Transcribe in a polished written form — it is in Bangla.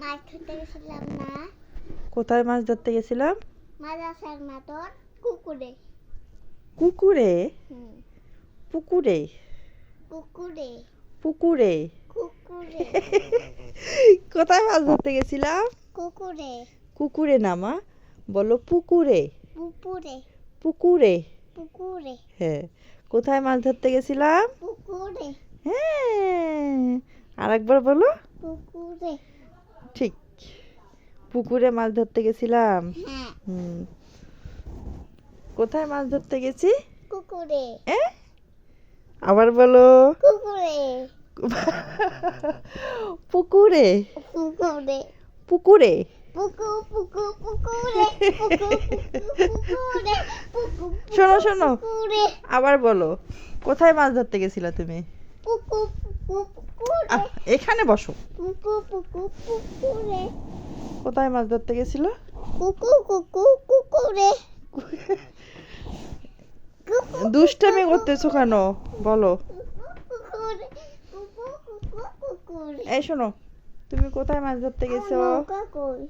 মাছ ধরতে গেছিলাম না। কোথায় মাছ ধরতে গেছিলাম? মাদ্রাসার মাঠর কুকুরে। কুকুরে? হুম, পুকুরে? কুকুরে পুকুরে? কুকুরে কোথায় মাছ ধরতে গেছিলাম? কুকুরে কুকুরে না মা, বলো পুকুরে। পুকুরে পুকুরে? পুকুরে হ্যাঁ। কোথায় মাছ ধরতে গেছিলাম? পুকুরে হ্যাঁ, আরেকবার বলো। পুকুরে। ঠিক, পুকুরে মাছ ধরতে গেছিলাম। হ্যাঁ, হুম। কোথায় মাছ ধরতে গেছি? কুকুরে এ? আবার বলো। কুকুরে পুকুরে? পুকুরে পুকুরে? পুকু পুকু পুকুরে পুকু পুকু পুকুরে পুকু শোনো শোনো, পুকুরে আবার বলো। কোথায় মাছ ধরতে গেছিলা তুমি? পুকু পুকু পুকুরে আহ, এখানে বসো। পুকু পুকু পুকুরে কোথায় মাছ ধরতে গেছিল? কুকু কুকু কুকুরে দুষ্টামি করতেছো কেন? বলো। কুকুরে কুকু কুকু কুকুরে। এই শোনো, তুমি কোথায় মাছ ধরতে গেছো? নৌকা কই?